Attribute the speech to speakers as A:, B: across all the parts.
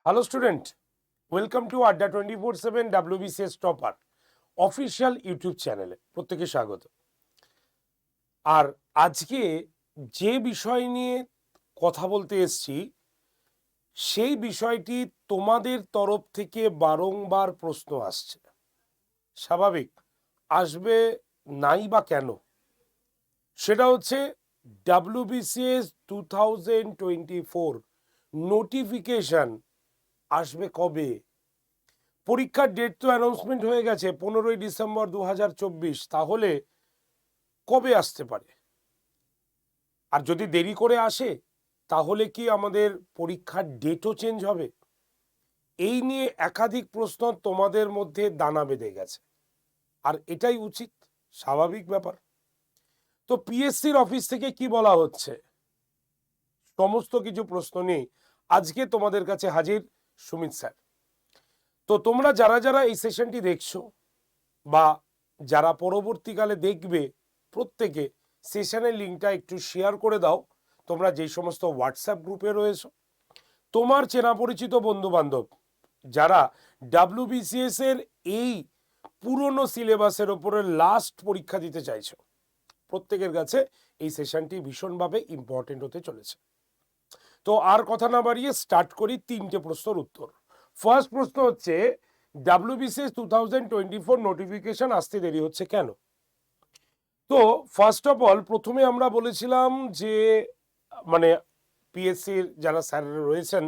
A: Hello student, welcome to আড্ডা 24/7 WBCS topper official YouTube চ্যানেলে প্রত্যেকে স্বাগত। আর আজকে যে বিষয় নিয়ে কথা বলতে এসছি সেই বিষয়টি তোমাদের তরফ থেকে বারংবার প্রশ্ন আসছে। স্বাভাবিক, আসবে নাই বা কেন? সেটা হচ্ছে WBCS 2024 নোটিফিকেশন আসবে কবে? পরীক্ষার ডেট তো অ্যানাউন্সমেন্ট হয়ে গেছে 15ই ডিসেম্বর 2024, তাহলে কবে আসতে পারে? আর যদি দেরি করে আসে তাহলে কি আমাদের পরীক্ষার ডেটও চেঞ্জ হবে? এই নিয়ে একাধিক প্রশ্ন তোমাদের মধ্যে দানা বেঁধে গেছে, আর এটাই উচিত, স্বাভাবিক ব্যাপার। তো পিএসসির অফিস থেকে কি বলা হচ্ছে, সমস্ত কিছু প্রশ্ন নিয়ে আজকে তোমাদের কাছে হাজির সুমিত স্যার। তো তোমরা যারা যারা এই সেশনটি দেখছো বা যারা পরবর্তীকালে দেখবে, প্রত্যেকে সেশনের লিঙ্কটা একটু শেয়ার করে দাও। তোমরা যেই সমস্ত হোয়াটসঅ্যাপ গ্রুপে রয়েছো, তোমার চেনা পরিচিত বন্ধু বান্ধব যারা WBCS এর এই পুরনো সিলেবাসের ওপরে লাস্ট পরীক্ষা দিতে চাইছো, প্রত্যেকের কাছে এই সেশনটি ভীষণভাবে ইম্পর্টেন্ট হতে চলেছে। তো আর কথা না বাড়িয়ে স্টার্ট করি তিনটে প্রশ্নের উত্তর। ফার্স্ট প্রশ্ন হচ্ছে, WBCS 2024 নোটিফিকেশন আসতে দেরি হচ্ছে কেন? তো ফার্স্ট অফ অল প্রথমে আমরা বলেছিলাম যে মানে পিএসসির যারা স্যাররা রয়েছেন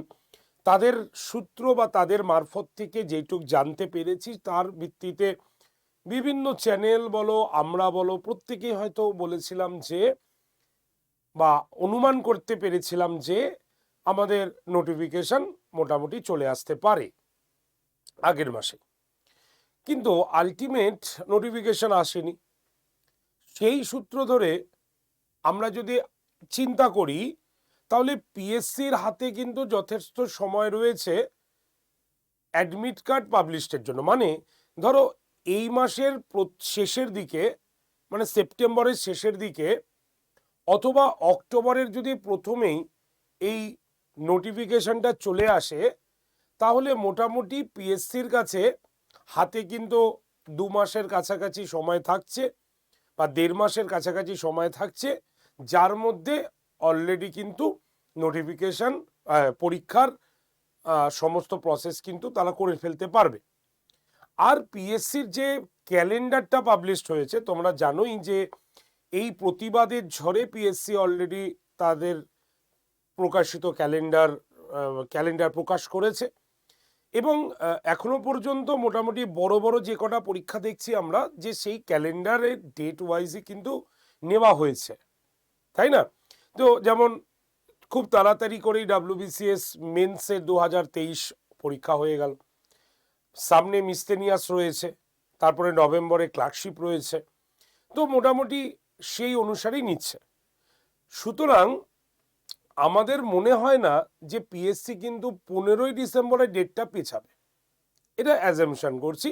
A: তাদের সূত্র বা তাদের মারফত থেকে যেটুক জানতে পেরেছি তার ভিত্তিতে বিভিন্ন চ্যানেল বলো আমরা বলো প্রত্যেকেই হয়তো বলেছিলাম যে বা অনুমান করতে পেরেছিলাম যে আমাদের নোটিফিকেশন মোটামুটি চলে আসতে পারে আগের মাসে, কিন্তু আলটিমেট নোটিফিকেশন আসেনি। সেই সূত্র ধরে আমরা যদি চিন্তা করি তাহলে পিএসসির হাতে কিন্তু যথেষ্ট সময় রয়েছে অ্যাডমিট কার্ড পাবলিশের জন্য। মানে ধরো এই মাসের শেষের দিকে, মানে সেপ্টেম্বরের শেষের দিকে অথবা অক্টোবরের যদি প্রথমেই এই নোটিফিকেশনটা চলে আসে, তাহলে মোটামুটি পিএসসির কাছে হাতে কিন্তু 2 মাসের কাছাকাছি সময় থাকছে বা 1.5 মাসের কাছাকাছি সময় থাকছে, যার মধ্যে অলরেডি কিন্তু নোটিফিকেশন পরীক্ষার সমস্ত প্রসেস কিন্তু তারা করে ফেলতে পারবে। আর পিএসসির যে ক্যালেন্ডারটা পাবলিশড হয়েছে, তোমরা জানোই যে এই প্রতিবাদের ঝড়ে পিএসসি অলরেডি তাদের প্রকাশিত ক্যালেন্ডার প্রকাশ করেছে এবং এখনো পর্যন্ত মোটামুটি বড় বড় যে কটা পরীক্ষা দেখছি আমরা, যে সেই ক্যালেন্ডারের ডেট ওয়াইজই কিন্তু নেওয়া হয়েছে, তাই না? তো যেমন খুব তাড়াতাড়ি করেই WBCS মেন্সের 2023 পরীক্ষা হয়ে গেল, সামনে মিসলেনিয়াস রয়েছে, তারপরে নভেম্বরে ক্লার্কশিপ রয়েছে, তো মোটামুটি সেই অনুসারেই নিচ্ছে। সুতরাং আমাদের মনে হয় না যে পিএসসি কিন্তু 15ই ডিসেম্বরের ডেটটা পেছাবে, এটা অ্যাজামশন করছি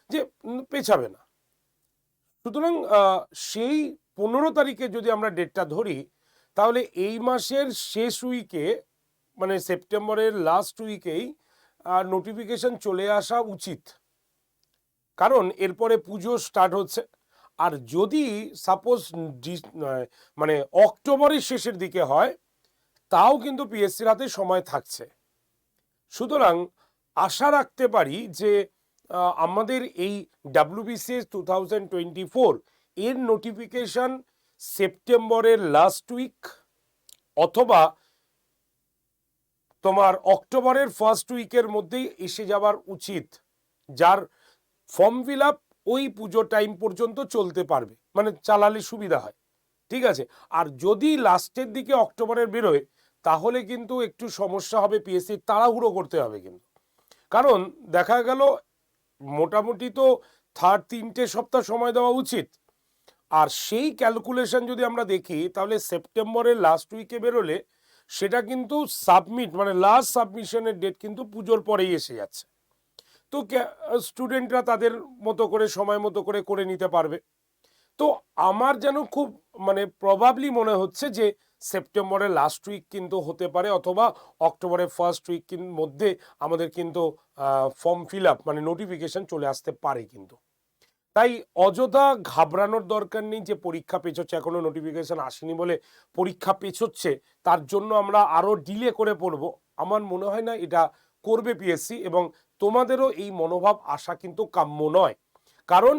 A: যে পেছাবে না। সুতরাং সেই 15 তারিখে যদি আমরা ডেটটা ধরি, তাহলে এই মাসের শেষ উইকে, মানে সেপ্টেম্বরের লাস্ট উইকেই নোটিফিকেশন চলে আসা উচিত, কারণ এরপরে পুজো স্টার্ট হচ্ছে। আর যদি সাপোজ মানে অক্টোবরের শেষের দিকে হয়, তাও কিন্তু পিএসসির হাতে সময় থাকছে। সুতরাং আশা রাখতে পারি যে আমাদের এই WBCS 2024 এর নোটিফিকেশন সেপ্টেম্বরের লাস্ট উইক অথবা তোমার অক্টোবরের ফার্স্ট উইকের মধ্যেই এসে যাওয়ার উচিত, যার ফর্ম ফিল আপ ওই পুজো টাইম পর্যন্ত চলতে পারবে, মানে চালালে সুবিধা হয়, ঠিক আছে? আর যদি লাস্টের দিকে অক্টোবরের বেরোয় তাহলে কিন্তু একটু সমস্যা হবে, পিএসসি তাড়াহুড়ো করতে হবে কিন্তু, কারণ দেখা গেল মোটামুটি তো 3 সপ্তাহ সময় দেওয়া উচিত। আর সেই ক্যালকুলেশন যদি আমরা দেখি তাহলে সেপ্টেম্বরের লাস্ট উইকে বেরোলে সেটা কিন্তু সাবমিট, মানে লাস্ট সাবমিশনের ডেট কিন্তু পুজোর পরেই এসে যাচ্ছে। তো স্টুডেন্টরা তাদের মতো করে সময় মতো করে নিতে পারবে। তো আমার যেন খুব মানে প্রবাবলি মনে হচ্ছে যে সেপ্টেম্বরের লাস্ট উইক কিন্তু হতে পারে, অথবা অক্টোবরের ফার্স্ট উইক মধ্যে আমাদের কিন্তু ফর্ম ফিল আপ মানে নোটিফিকেশন চলে আসতে পারে কিন্তু। তাই অযথা ঘাবড়ানোর দরকার নেই যে পরীক্ষা পেছোচ্ছে, এখনো নোটিফিকেশন আসেনি বলে পরীক্ষা পেছোচ্ছে, তার জন্য আমরা আরো ডিলে করে পড়বো। আমার মনে হয় না এটা করবে পিএসসি, এবং তোমাদেরও এই মনোভাব আসা কিন্তু কাম্য নয়। কারণ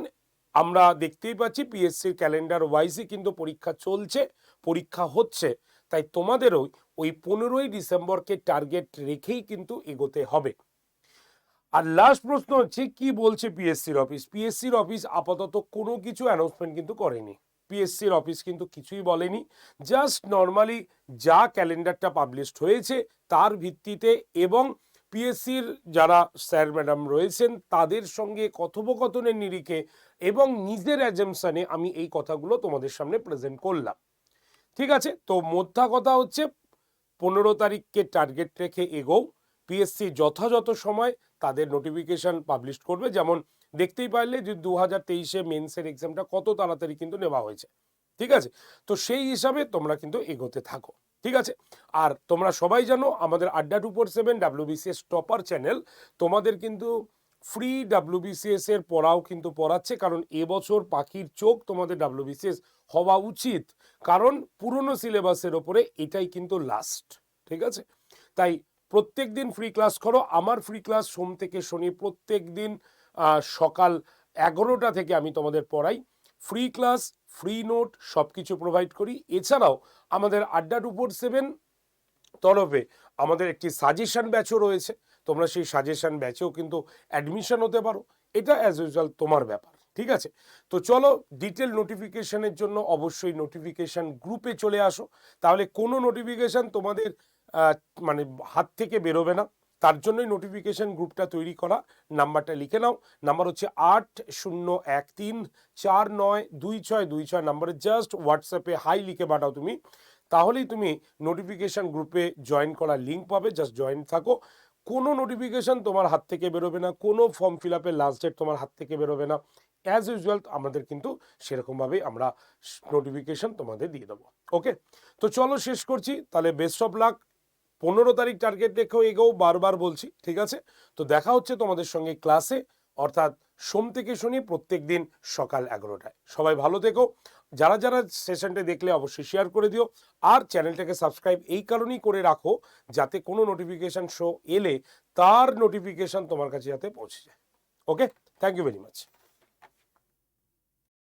A: আমরা দেখতেই পাচ্ছি পিএসসির ক্যালেন্ডার ওয়াইজই কিন্তু পরীক্ষা চলছে, পরীক্ষা হচ্ছে। তাই তোমাদেরও ওই 15ই ডিসেম্বরকে টার্গেট রেখেই কিন্তু এগোতে হবে। আর লাস্ট প্রশ্ন হচ্ছে, কি বলছে পিএসসির অফিস? পিএসসির অফিস আপাতত কোনো কিছু অ্যানাউন্সমেন্ট কিন্তু করেনি। পিএসসির অফিস কিন্তু কিছুই বলেনি, জাস্ট নর্মালি যা ক্যালেন্ডারটা পাবলিশড হয়েছে তার ভিত্তিতে এবং পিএসসির যারা স্যার ম্যাডাম রয়েছেন তাদের সঙ্গে কথোপকথনের নিরিখে এবং নিজের অ্যাজাম্পশনে আমি এই কথাগুলো তোমাদের সামনে প্রেজেন্ট করলাম। ঠিক আছে, তো মোদ্দা কথা হচ্ছে 15 তারিখকে টার্গেট রেখে এগোও। পিএসসি যথাযথ সময় তাদের নোটিফিকেশন পাবলিশ করবে। যেমন দেখতেই পারলে যে 2023-এ মেন্সের এক্সামটা কত তাড়াতাড়ি কিন্তু নেওয়া হয়েছে। ঠিক আছে, তো সেই হিসাবে তোমরা কিন্তু এগোতে থাকো। ঠিক আছে, আর তোমরা সবাই জানো আমাদের আড্ডা 247 WBCS টপার চ্যানেল তোমাদের কিন্তু ফ্রি WBCS এর পড়াও কিন্তু পড়াচ্ছে, কারণ এবছর পাখির চোখ তোমাদের WBCS হওয়া উচিত, কারণ পুরনো সিলেবাসের ওপরে এটাই কিন্তু লাস্ট। ঠিক আছে, তাই প্রত্যেক দিন ফ্রি ক্লাস করো। আমার ফ্রি ক্লাস সোম থেকে শনি প্রত্যেক দিন সকাল 11টা থেকে আমি তোমাদের পড়াই। ফ্রি ক্লাস, ফ্রি নোট সব কিছু প্রোভাইড করি। এছাড়াও আমাদের আড্ডা 247 তরফে আমাদের একটি সাজেশন ব্যাচও রয়েছে, তোমরা সেই সাজেশন ব্যাচেও কিন্তু অ্যাডমিশন হতে পারো। এটা অ্যাজ ইউজুয়াল তোমার ব্যাপার। ঠিক আছে, তো চলো ডিটেল নোটিফিকেশনের জন্য অবশ্যই নোটিফিকেশন গ্রুপে চলে আসো, তাহলে কোনো নোটিফিকেশন তোমাদের মানে হাত থেকে বেরোবে না। তার জন্যই নোটিফিকেশন গ্রুপটা তৈরি করা। নাম্বারটা লিখে নাও, নাম্বার হচ্ছে 8013492626 নাম্বারে জাস্ট হোয়াটসঅ্যাপে হাই লিখে পাঠাও তুমি, তাহলেই তুমি নোটিফিকেশন গ্রুপে জয়েন করার লিঙ্ক পাবে। জাস্ট জয়েন থাকো, কোনো নোটিফিকেশন তোমার হাত থেকে বেরোবে না, কোনো ফর্ম ফিল আপের লাস্ট ডেট তোমার হাত থেকে বেরোবে না। অ্যাজ ইউজুয়াল আমাদের কিন্তু সেরকমভাবেই আমরা নোটিফিকেশন তোমাদের দিয়ে দেবো। ওকে, তো চলো শেষ করছি তাহলে। Best of luck. 15 তারিখ টার্গেট রেখেও এগোও, বারবার বলছি। ঠিক আছে, তো দেখা হচ্ছে তোমাদের সঙ্গে ক্লাসে, অর্থাৎ সোম থেকে শনি প্রত্যেক দিন সকাল 11টায়। সবাই ভালো থেকো। যারা যারা সেশনটা দেখলে অবশ্যই শেয়ার করে দিও, আর চ্যানেলটাকে সাবস্ক্রাইব এই কারণেই করে রাখো যাতে কোনো নোটিফিকেশন শো এলে তার নোটিফিকেশন তোমার কাছে যাতে পৌঁছে যায়। ওকে, থ্যাংক ইউ ভেরি মাচ।